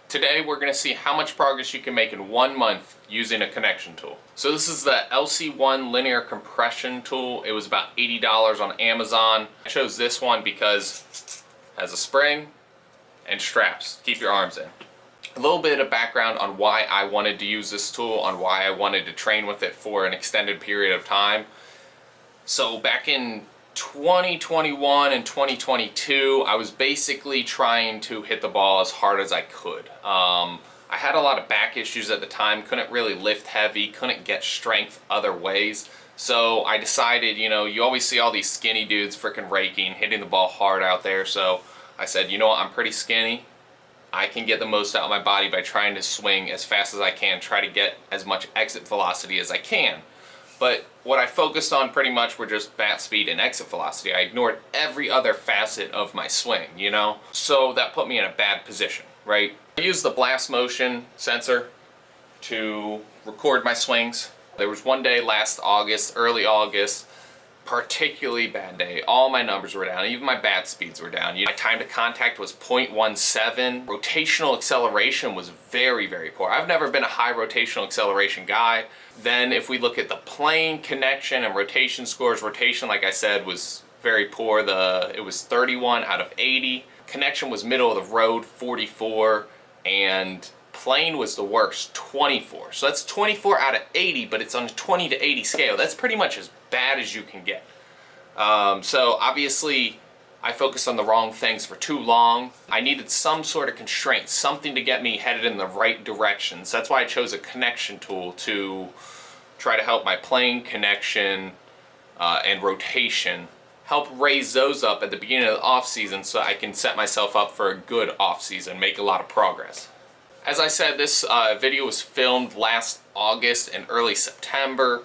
Today we're going to see how much progress you can make in 1 month using a connection tool. So this is the LC1 linear compression tool. It was about $80 on Amazon. I chose this one because it has a spring and straps to keep your arms in. A little bit of background on why I wanted to use this tool, on why I wanted to train with it for an extended period of time. So back in 2021 and 2022, I was basically trying to hit the ball as hard as I could. I had a lot of back issues at the time, couldn't really lift heavy, couldn't get strength other ways. So I decided, you always see all these skinny dudes freaking raking, hitting the ball hard out there. So I said, you know what, I'm pretty skinny. I can get the most out of my body by trying to swing as fast as I can, try to get as much exit velocity as I can. But what I focused on pretty much were just bat speed and exit velocity. I ignored every other facet of my swing, So that put me in a bad position, right? I used the blast motion sensor to record my swings. There was one day last August, early August, particularly bad day. All my numbers were down, even my bat speeds were down. My time to contact was 0.17. Rotational acceleration was very, very poor. I've never been a high rotational acceleration guy. Then if we look at the plane connection and rotation scores, rotation, like I said, was very poor. It was 31 out of 80. Connection was middle of the road, 44, and plane was the worst, 24. So that's 24 out of 80, but it's on a 20 to 80 scale. That's pretty much as bad as you can get. So obviously I focused on the wrong things for too long. I needed some sort of constraint, something to get me headed in the right direction. So that's why I chose a connection tool to try to help my plane connection and rotation, help raise those up at the beginning of the off season so I can set myself up for a good off season, make a lot of progress. As I said, this video was filmed last August and early September.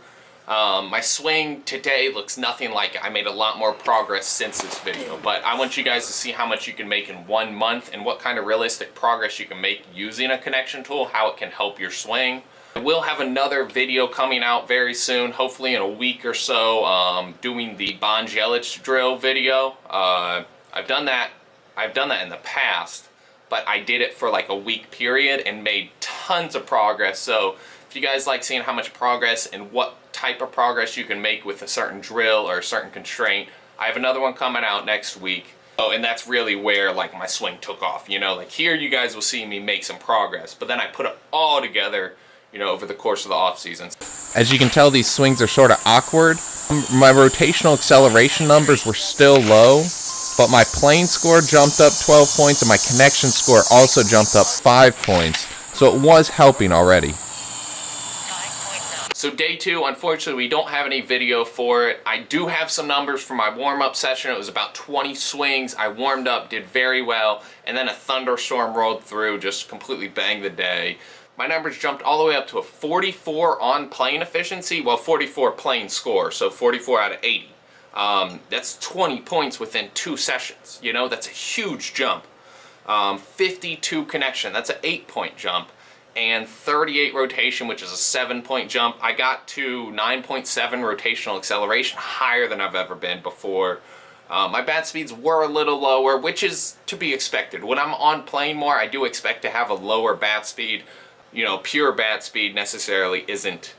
My swing today looks nothing like it. I made a lot more progress since this video, but I want you guys to see how much you can make in 1 month and what kind of realistic progress you can make using a connection tool, how it can help your swing. I will have another video coming out very soon, hopefully in a week or so, doing the Bon Jelich drill video. I've done that in the past, but I did it for like a week period and made tons of progress. So if you guys like seeing how much progress and what type of progress you can make with a certain drill or a certain constraint, I have another one coming out next week. Oh, and that's really where like my swing took off. Like here you guys will see me make some progress, but then I put it all together, over the course of the off season. As you can tell, these swings are sort of awkward. My rotational acceleration numbers were still low, but my plane score jumped up 12 points and my connection score also jumped up 5 points. So it was helping already. So day 2, unfortunately, we don't have any video for it. I do have some numbers from my warm-up session. It was about 20 swings. I warmed up, did very well, and then a thunderstorm rolled through, just completely banged the day. My numbers jumped all the way up to a 44 on plane efficiency, well, 44 plane score, so 44 out of 80. That's 20 points within 2 sessions. That's a huge jump. 52 connection, that's an 8-point jump. And 38 rotation, which is a 7-point jump. I got to 9.7 rotational acceleration, higher than I've ever been before. My bat speeds were a little lower, which is to be expected. When I'm on plane more, I do expect to have a lower bat speed. Pure bat speed necessarily isn't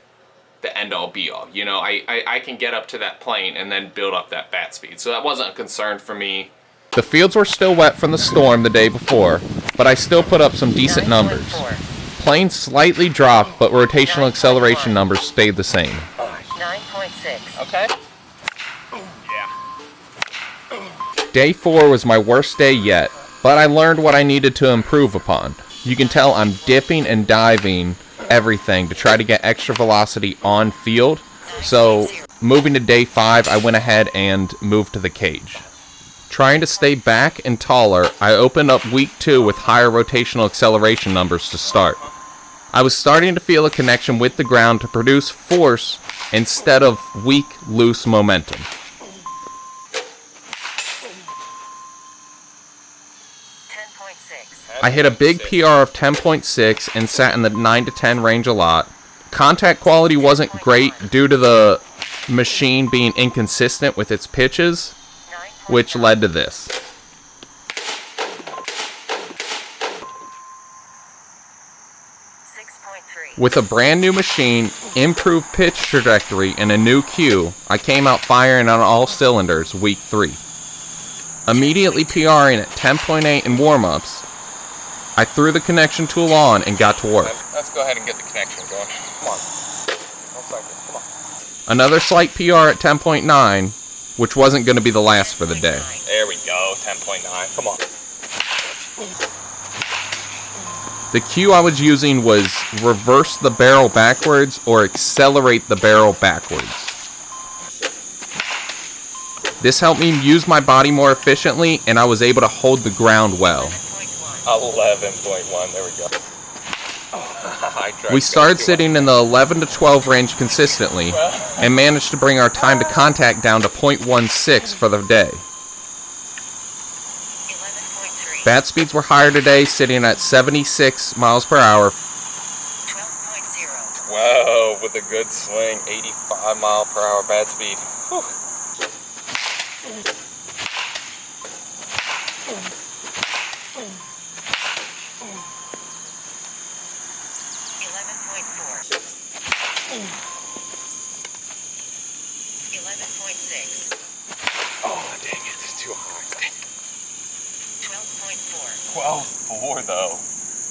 the end-all be-all. I can get up to that plane and then build up that bat speed. So that wasn't a concern for me. The fields were still wet from the storm the day before, but I still put up some decent numbers. Plane slightly dropped, but rotational acceleration numbers stayed the same. 9.6. Okay. Yeah. Day 4 was my worst day yet, but I learned what I needed to improve upon. You can tell I'm dipping and diving everything to try to get extra velocity on field. So moving to day 5, I went ahead and moved to the cage. Trying to stay back and taller, I opened up week 2 with higher rotational acceleration numbers to start. I was starting to feel a connection with the ground to produce force instead of weak, loose momentum. I hit a big PR of 10.6 and sat in the 9 to 10 range a lot. Contact quality wasn't great due to the machine being inconsistent with its pitches, which led to this. 6.3. With a brand new machine, improved pitch trajectory, and a new cue, I came out firing on all cylinders week 3. Immediately PRing at 10.8 in warm-ups, I threw the connection tool on and got to work. Let's go ahead and get the connection going. Come on. Come on. Another slight PR at 10.9, which wasn't going to be the last for the day. There we go, 10.9. Come on. The cue I was using was reverse the barrel backwards or accelerate the barrel backwards. This helped me use my body more efficiently, and I was able to hold the ground well. 11.1, there we go. We started sitting in the 11 to 12 range consistently and managed to bring our time to contact down to 0.16 for the day. 11.3. Bat speeds were higher today, sitting at 76 miles per hour. 12.0. Whoa, with a good swing, 85 mile per hour bat speed. Whew. 11.6. Oh, dang it, it's too high. 12.4. 12.4 though.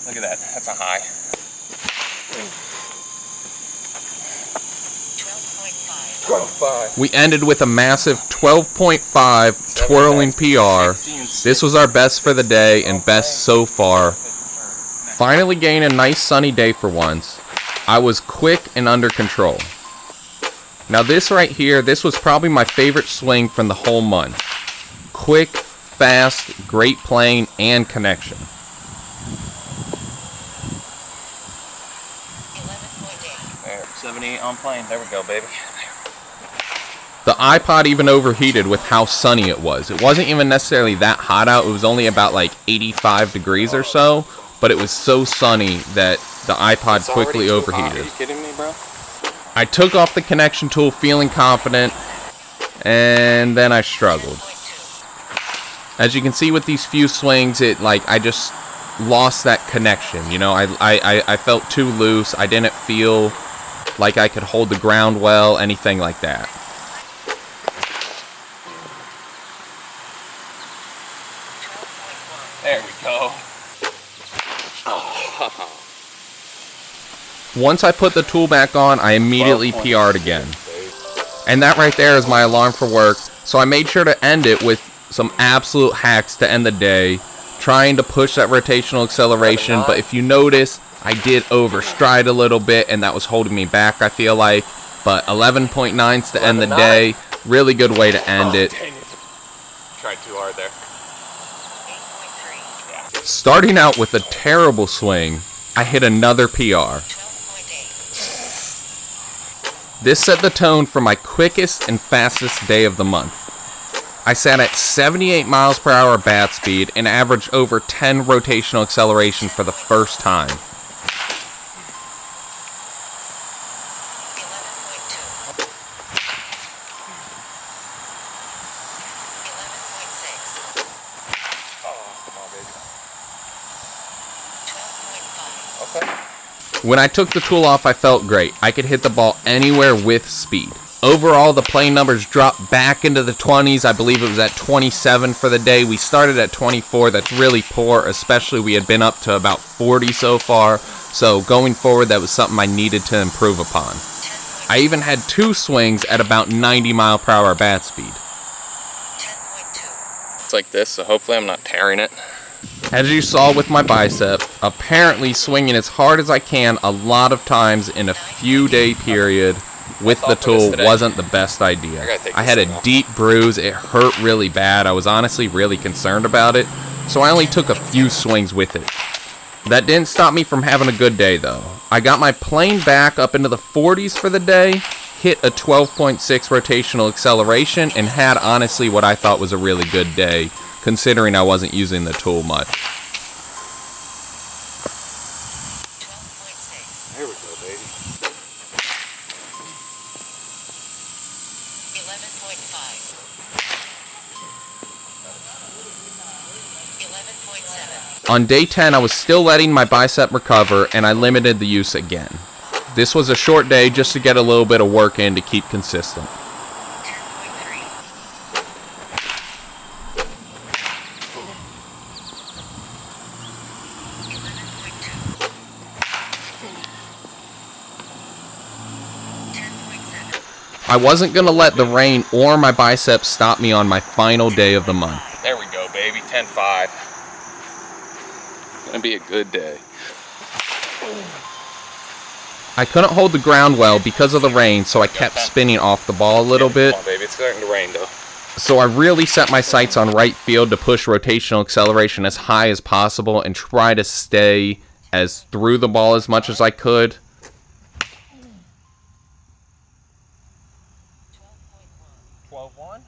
Look at that, that's a high. 12.5. 12.5. We ended with a massive 12.5 twirling PR. This was our best for the day and best so far. Finally gained a nice sunny day for once. I was quick and under control. Now this right here, this was probably my favorite swing from the whole month. Quick, fast, great playing, and connection. 11.8. There, 78 on plane. There we go, baby. The iPod even overheated with how sunny it was. It wasn't even necessarily that hot out. It was only about like 85 degrees or so, but it was so sunny that the iPod quickly overheated. Are you kidding me, bro? I took off the connection tool feeling confident, and then I struggled. As you can see with these few swings, I just lost that connection. You know, I felt too loose. I didn't feel like I could hold the ground well, anything like that. There we go. Once I put the tool back on, I immediately PR'd again. And that right there is my alarm for work, so I made sure to end it with some absolute hacks to end the day, trying to push that rotational acceleration, but if you notice, I did overstride a little bit, and that was holding me back, I feel like. But 11.9's to end the day, really good way to end it. Dang it. Tried too hard there. 8.3. Starting out with a terrible swing, I hit another PR. 12.8. This set the tone for my quickest and fastest day of the month. I sat at 78 miles per hour bat speed and averaged over 10 rotational acceleration for the first time. 11.2. 11.6. Oh, come on, baby. 12.5. Okay. When I took the tool off, I felt great. I could hit the ball anywhere with speed. Overall, the play numbers dropped back into the 20s. I believe it was at 27 for the day. We started at 24. That's really poor, especially we had been up to about 40 so far. So going forward, that was something I needed to improve upon. I even had 2 swings at about 90 mile per hour bat speed. 10.2. It's like this, so hopefully I'm not tearing it. As you saw with my bicep, apparently swinging as hard as I can a lot of times in a few day period with the tool wasn't the best idea. I had a deep bruise, it hurt really bad, I was honestly really concerned about it, so I only took a few swings with it. That didn't stop me from having a good day though. I got my plane back up into the 40s for the day, hit a 12.6 rotational acceleration, and had honestly what I thought was a really good day, considering I wasn't using the tool much. 12.6. There we go, baby. 11.5. 11.7. On day 10, I was still letting my bicep recover, and I limited the use again. This was a short day just to get a little bit of work in to keep consistent. 10.3. 11.2. 10.7. I wasn't going to let the rain or my biceps stop me on my final day of the month. There we go, baby. 10.5. Gonna be a good day. I couldn't hold the ground well because of the rain, so I kept spinning off the ball a little bit. Come on, baby. It's starting to rain, though. So I really set my sights on right field to push rotational acceleration as high as possible and try to stay as through the ball as much as I could. 12.1.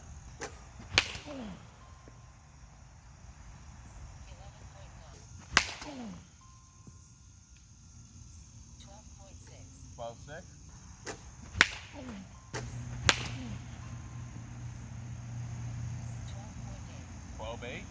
12.6. 12.8.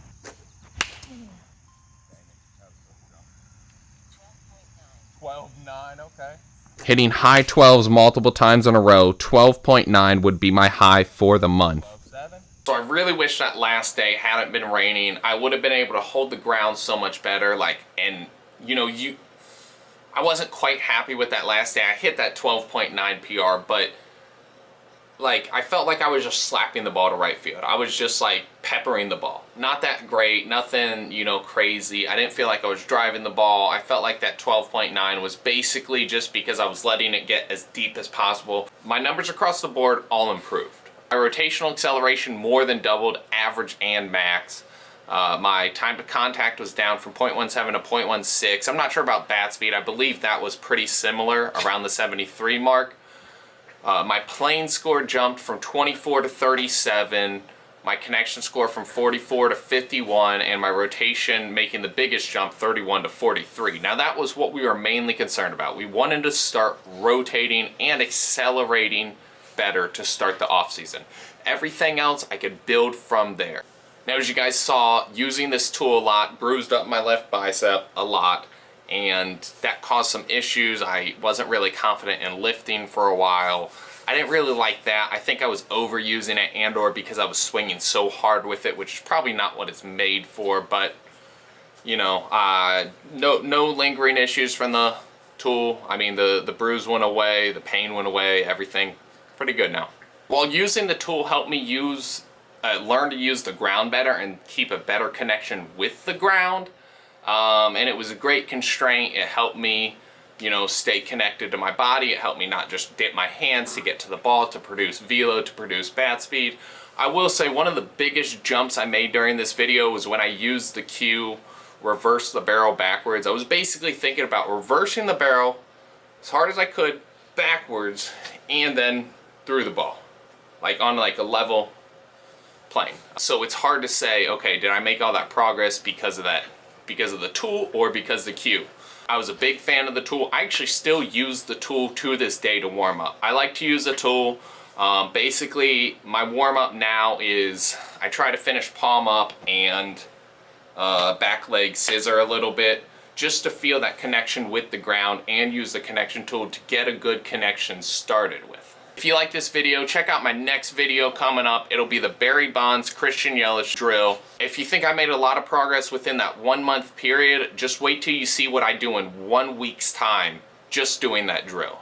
12.9. Okay. Hitting high 12s multiple times in a row, 12.9 would be my high for the month. 12.7. So I really wish that last day hadn't been raining. I would have been able to hold the ground so much better. I wasn't quite happy with that last day. I hit that 12.9 PR, but I felt like I was just slapping the ball to right field. I was just peppering the ball. Not that great, nothing, crazy. I didn't feel like I was driving the ball. I felt like that 12.9 was basically just because I was letting it get as deep as possible. My numbers across the board all improved. My rotational acceleration more than doubled, average and max. My time to contact was down from 0.17 to 0.16. I'm not sure about bat speed. I believe that was pretty similar, around the 73 mark. My plane score jumped from 24 to 37, my connection score from 44 to 51, and my rotation making the biggest jump, 31 to 43. Now that was what we were mainly concerned about. We wanted to start rotating and accelerating better to start the off season. Everything else I could build from there. Now, as you guys saw, using this tool a lot, bruised up my left bicep a lot, and that caused some issues. I wasn't really confident in lifting for a while. I didn't really like that. I think I was overusing it, and/or because I was swinging so hard with it, which is probably not what it's made for, but no lingering issues from the tool. I mean, the bruise went away, the pain went away, everything pretty good now. While using the tool helped me learn to use the ground better and keep a better connection with the ground. And it was a great constraint. It helped me, stay connected to my body. It helped me not just dip my hands to get to the ball, to produce velo, to produce bat speed. I will say one of the biggest jumps I made during this video was when I used the cue, reverse the barrel backwards. I was basically thinking about reversing the barrel as hard as I could backwards and then through the ball, on a level plane. So it's hard to say, okay, did I make all that progress because of the tool or because of the cue? I was a big fan of the tool. I actually still use the tool to this day to warm up. I like to use the tool. Basically, my warm up now is I try to finish palm up and back leg scissor a little bit just to feel that connection with the ground and use the connection tool to get a good connection started with. If you like this video, check out my next video coming up. It'll be the Barry Bonds Christian Yelich drill. If you think I made a lot of progress within that 1 month period, just wait till you see what I do in 1 week's time just doing that drill.